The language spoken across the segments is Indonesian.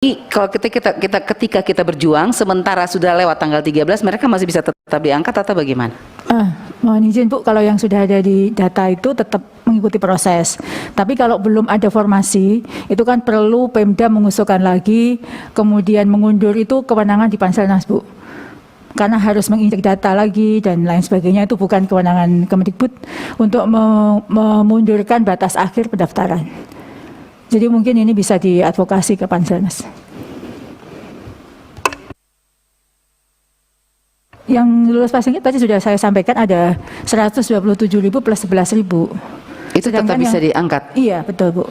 kalau ketika kita berjuang sementara sudah lewat tanggal 13 mereka masih bisa tetap diangkat atau bagaimana? Mohon izin Bu, kalau yang sudah ada di data itu tetap mengikuti proses. Tapi kalau belum ada formasi, itu kan perlu Pemda mengusulkan lagi, kemudian mengundur itu kewenangan di Panselnas Bu. Karena harus menginjek data lagi dan lain sebagainya, itu bukan kewenangan Kemendikbud untuk memundurkan batas akhir pendaftaran. Jadi mungkin ini bisa diadvokasi ke Panselnas. Yang lulus passing tadi sudah saya sampaikan ada 127.000 plus 11.000. Itu tetap bisa diangkat? Iya, betul Bu.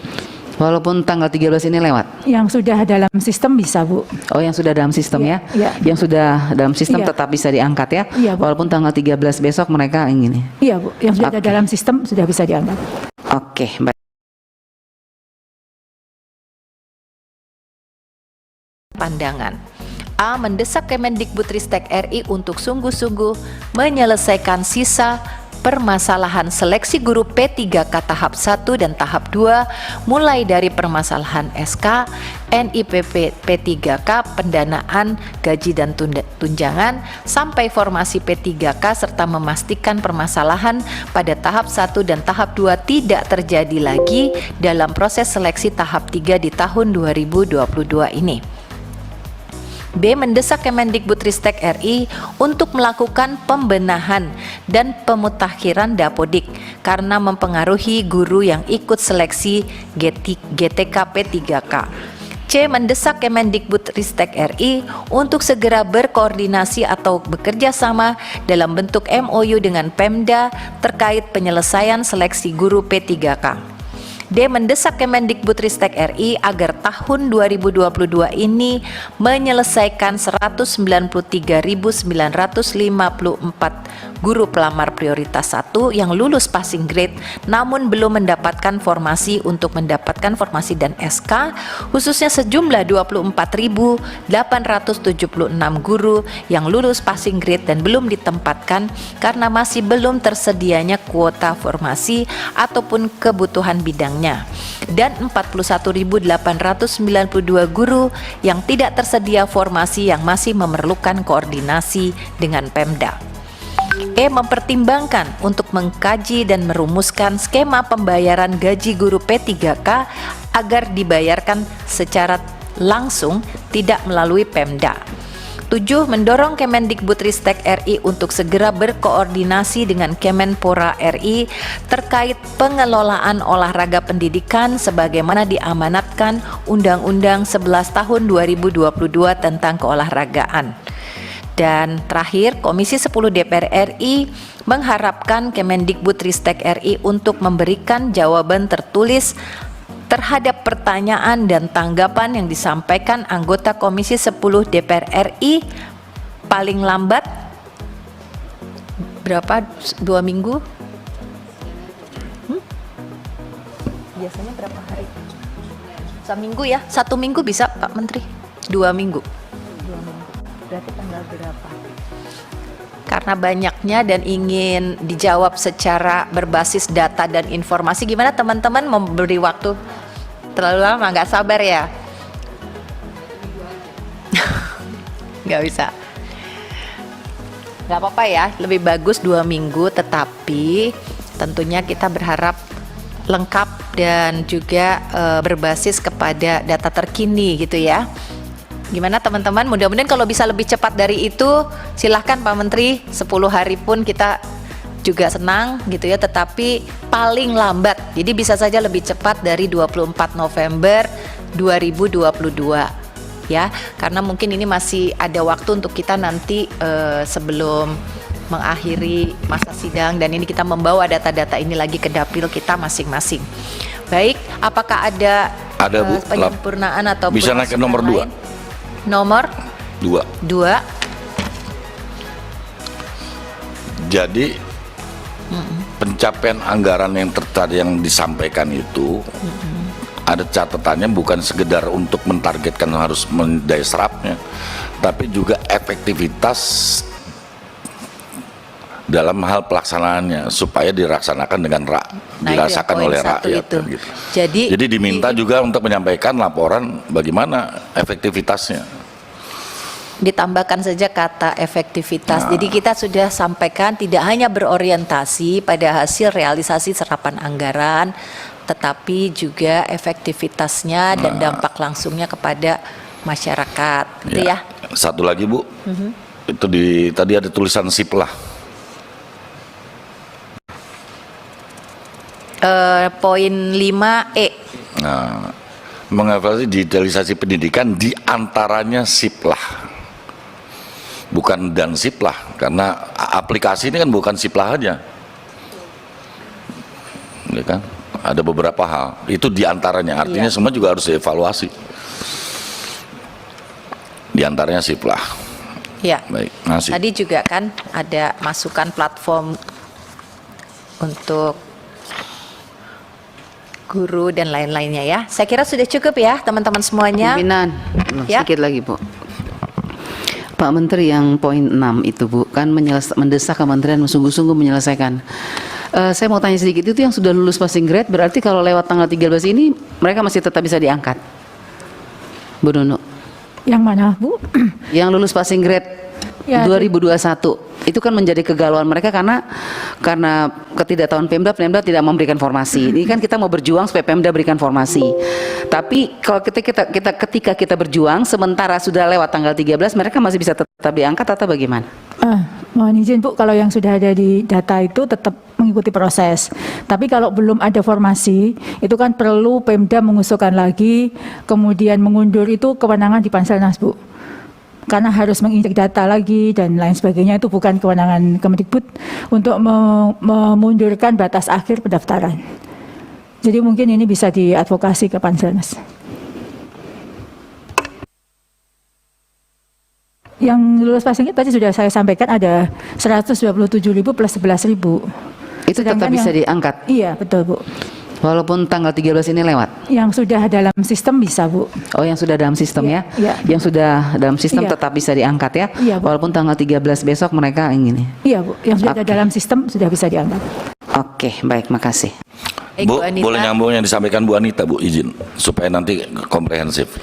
Walaupun tanggal 13 ini lewat? Yang sudah dalam sistem bisa Bu. Oh, yang sudah dalam sistem ya? Iya. Yang sudah dalam sistem tetap bisa diangkat ya? Iya Bu. Walaupun tanggal 13 besok mereka ingin ya? Iya Bu, yang sudah ada dalam sistem sudah bisa diangkat. Oke, baik. Pandangan. A. Mendesak Kemendikbudristek RI untuk sungguh-sungguh menyelesaikan sisa permasalahan seleksi guru P3K tahap 1 dan tahap 2 mulai dari permasalahan SK, NIPP P3K, pendanaan, gaji dan tunjangan sampai formasi P3K serta memastikan permasalahan pada tahap 1 dan tahap 2 tidak terjadi lagi dalam proses seleksi tahap 3 di tahun 2022 ini. B. Mendesak Kemendikbudristek RI untuk melakukan pembenahan dan pemutakhiran Dapodik karena mempengaruhi guru yang ikut seleksi GTK P3K. C. Mendesak Kemendikbudristek RI untuk segera berkoordinasi atau bekerja sama dalam bentuk MOU dengan Pemda terkait penyelesaian seleksi guru P3K. D. Mendesak Kemendikbudristek RI agar tahun 2022 ini menyelesaikan 193.954 guru pelamar prioritas 1 yang lulus passing grade namun belum mendapatkan formasi untuk mendapatkan formasi dan SK, khususnya sejumlah 24.876 guru yang lulus passing grade dan belum ditempatkan karena masih belum tersedianya kuota formasi ataupun kebutuhan bidang dan 41.892 guru yang tidak tersedia formasi yang masih memerlukan koordinasi dengan Pemda. E. Mempertimbangkan untuk mengkaji dan merumuskan skema pembayaran gaji guru P3K agar dibayarkan secara langsung tidak melalui Pemda. 7. Mendorong Kemendikbudristek RI untuk segera berkoordinasi dengan Kemenpora RI terkait pengelolaan olahraga pendidikan sebagaimana diamanatkan Undang-Undang 11 Tahun 2022 tentang keolahragaan. Dan terakhir, Komisi 10 DPR RI mengharapkan Kemendikbudristek RI untuk memberikan jawaban tertulis terhadap pertanyaan dan tanggapan yang disampaikan anggota Komisi 10 DPR RI paling lambat berapa? 2 minggu? Biasanya berapa hari? 1 minggu ya? 1 minggu bisa Pak Menteri? 2 minggu? 2 minggu. Berarti tanggal berapa? Karena banyaknya dan ingin dijawab secara berbasis data dan informasi, gimana teman-teman memberi waktu? Terlalu lama, nggak sabar ya? Nggak bisa. Nggak apa-apa ya, lebih bagus 2 minggu, tetapi tentunya kita berharap lengkap dan juga berbasis kepada data terkini gitu ya. Gimana teman-teman? Mudah-mudahan kalau bisa lebih cepat dari itu, silahkan Pak Menteri, 10 hari pun kita juga senang gitu ya, tetapi paling lambat, jadi bisa saja lebih cepat dari 24 November 2022 ya, karena mungkin ini masih ada waktu untuk kita nanti sebelum mengakhiri masa sidang dan ini kita membawa data-data ini lagi ke dapil kita masing-masing. Baik, apakah ada Bu, penyempurnaan atau bisa naik ke nomor 2? Nomor 2. Jadi pencapaian anggaran yang tadi yang disampaikan itu ada catatannya, bukan sekedar untuk mentargetkan harus mendaya serapnya, tapi juga efektivitas dalam hal pelaksanaannya supaya diraksanakan dengan Nah, dirasakan itu yang oleh poin satu rakyat. itu. Gitu. Jadi diminta juga untuk menyampaikan laporan bagaimana efektivitasnya. ditambahkan saja kata efektivitas. Jadi kita sudah sampaikan tidak hanya berorientasi pada hasil realisasi serapan anggaran, tetapi juga efektivitasnya dan dampak langsungnya kepada masyarakat. Gitu ya. Satu lagi Bu, itu tadi ada tulisan siplah. Poin 5E. Nah, mengevaluasi digitalisasi pendidikan diantaranya siplah. Bukan dan siplah, karena aplikasi ini kan bukan siplah aja, ya kan? Ada beberapa hal, itu diantaranya, artinya semua juga harus dievaluasi. Diantaranya siplah. Ya. Baik, masih. Tadi juga kan ada masukan platform untuk guru dan lain-lainnya ya. Saya kira sudah cukup ya teman-teman semuanya. Pimpinan, Ya. sedikit lagi Bu. Pak Menteri, yang poin 6 itu Bu, kan mendesak kementerian sungguh-sungguh menyelesaikan. Saya mau tanya sedikit, itu yang sudah lulus passing grade berarti kalau lewat tanggal 13 ini mereka masih tetap bisa diangkat? Bu Nunu. Yang mana, Bu? Yang lulus passing grade Ya, 2021 itu kan menjadi kegalauan mereka karena ketidaktahuan Pemda tidak memberikan formasi. Ini kan kita mau berjuang supaya Pemda berikan formasi. Tapi kalau ketika kita berjuang sementara sudah lewat tanggal 13 mereka masih bisa tetap diangkat atau bagaimana? Mohon izin Bu, kalau yang sudah ada di data itu tetap mengikuti proses. Tapi kalau belum ada formasi, itu kan perlu Pemda mengusulkan lagi, kemudian mengundur itu kewenangan di Panselnas Bu. Karena harus menginjek data lagi dan lain sebagainya, itu bukan kewenangan Kemdikbud untuk memundurkan batas akhir pendaftaran. Jadi mungkin ini bisa diadvokasi ke Panselnas. Yang lulus passing tadi sudah saya sampaikan ada 127.000 plus 11.000. Itu tetap Sedangkan bisa yang- diangkat Iya, betul Bu. walaupun tanggal 13 ini lewat. Yang sudah dalam sistem bisa Bu. Oh, yang sudah dalam sistem Iya, ya? iya. Yang sudah dalam sistem Iya. tetap bisa diangkat ya? Iya, Bu. Walaupun tanggal 13 besok mereka ingin. Iya Bu, yang sudah ada Oke. dalam sistem sudah bisa diangkat. Oke, baik, makasih. Bu, Bu Anita. boleh nyambung yang disampaikan Bu Anita, Bu, izin supaya nanti komprehensif.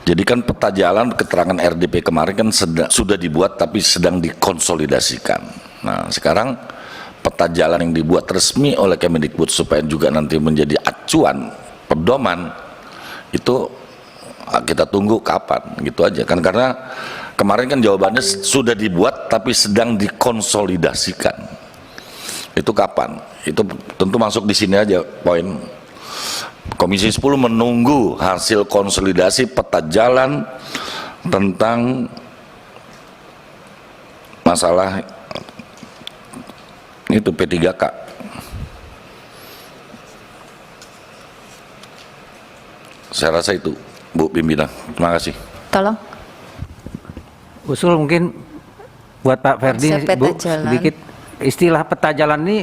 Jadi kan peta jalan keterangan RDP kemarin kan sudah dibuat tapi sedang dikonsolidasikan. Nah, sekarang peta jalan yang dibuat resmi oleh Kemdikbud supaya juga nanti menjadi acuan pedoman itu kita tunggu kapan gitu aja kan, karena kemarin kan jawabannya sudah dibuat tapi sedang dikonsolidasikan. Itu kapan? Itu tentu masuk di sini aja poin. Komisi 10 menunggu hasil konsolidasi peta jalan tentang masalah itu P3K. Saya rasa itu, Bu Pimpinan. Terima kasih. Tolong. Usul mungkin buat Pak Ferdi, Konsep peta Bu, jalan. sedikit istilah peta jalan ini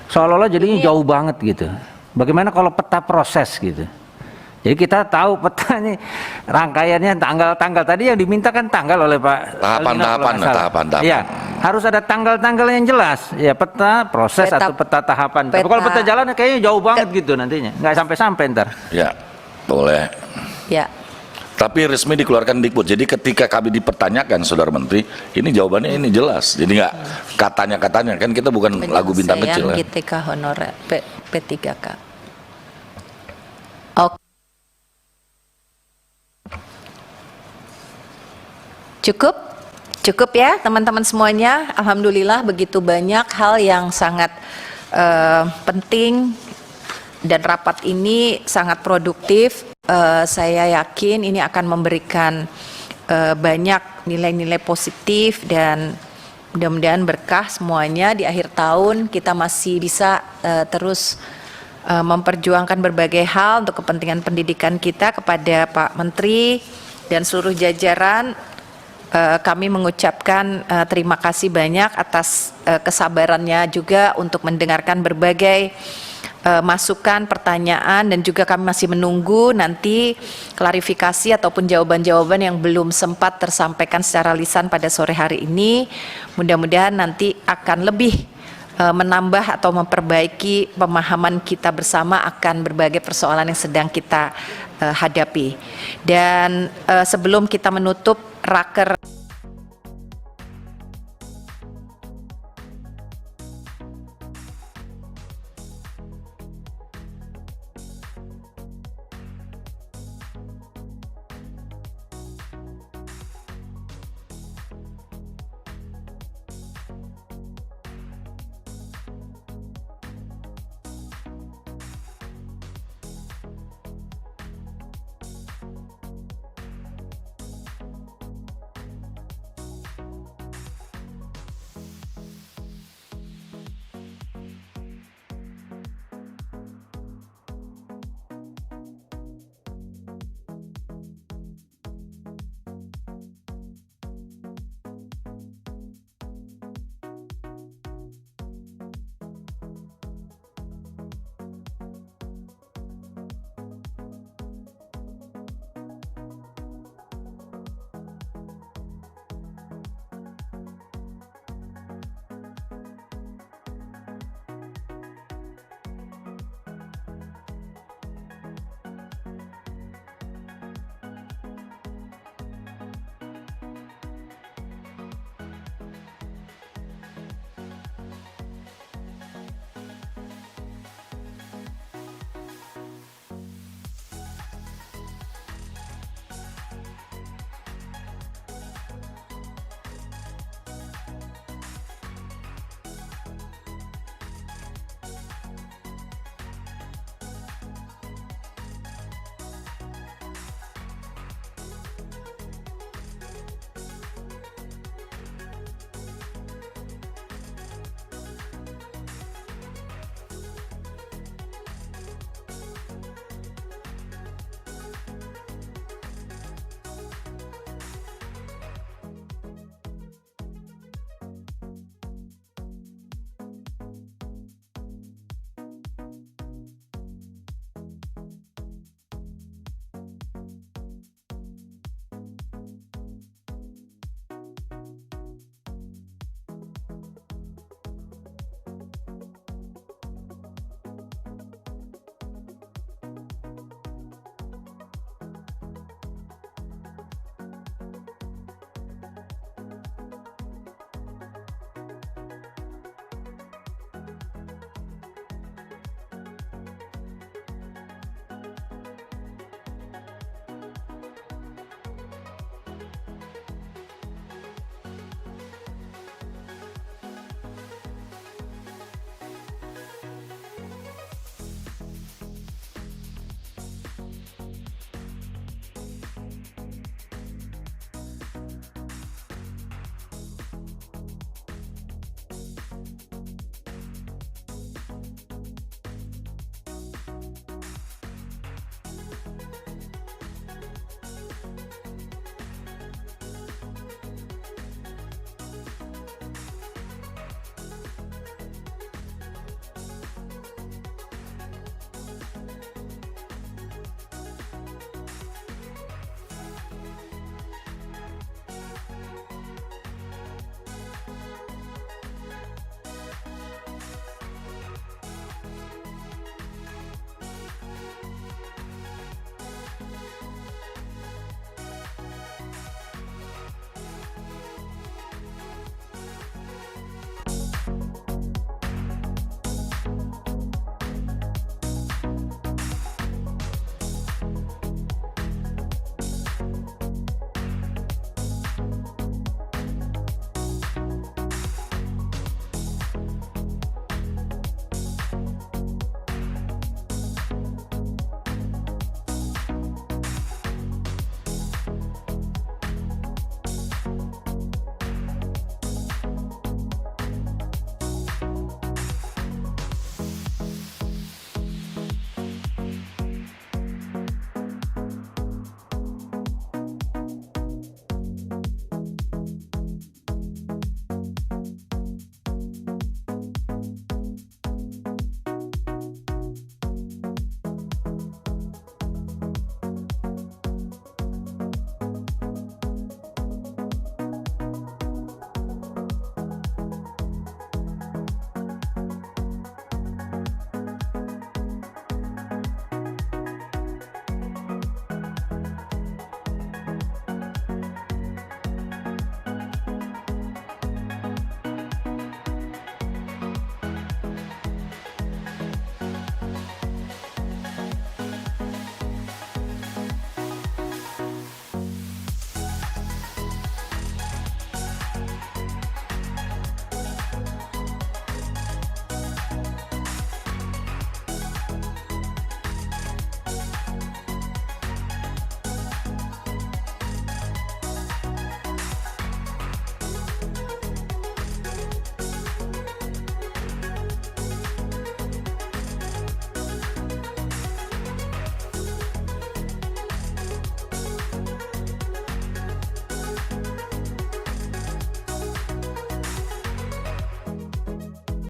seolah-olah jadinya jauh banget gitu. Bagaimana kalau peta proses gitu? Jadi kita tahu petanya rangkaiannya tanggal-tanggal tadi yang diminta kan tanggal oleh Pak Elina kalau nggak salah. Tahapan. Iya, harus ada tanggal-tanggal yang jelas. Ya peta proses Peta- atau peta tahapan. Tapi kalau peta jalan kayaknya jauh banget gitu nantinya. Nggak sampai-sampai ntar. Ya, boleh. Ya. Tapi resmi dikeluarkan Dikbud. Jadi ketika kami dipertanyakan, Saudara Menteri, ini jawabannya ini jelas. Jadi nggak katanya-katanya, kan kita bukan lagu bintang kecil ya. GTK honorer P3K. Oke. Cukup ya teman-teman semuanya. Alhamdulillah begitu banyak hal yang sangat penting dan rapat ini sangat produktif. Saya yakin ini akan memberikan banyak nilai-nilai positif dan mudah-mudahan berkah semuanya. Di akhir tahun kita masih bisa terus memperjuangkan berbagai hal untuk kepentingan pendidikan kita. Kepada Pak Menteri dan seluruh jajaran, kami mengucapkan terima kasih banyak atas kesabarannya juga untuk mendengarkan berbagai masukan, pertanyaan, dan juga kami masih menunggu nanti klarifikasi ataupun jawaban-jawaban yang belum sempat tersampaikan secara lisan pada sore hari ini. Mudah-mudahan nanti akan lebih menambah atau memperbaiki pemahaman kita bersama akan berbagai persoalan yang sedang kita hadapi. Dan sebelum kita menutup raker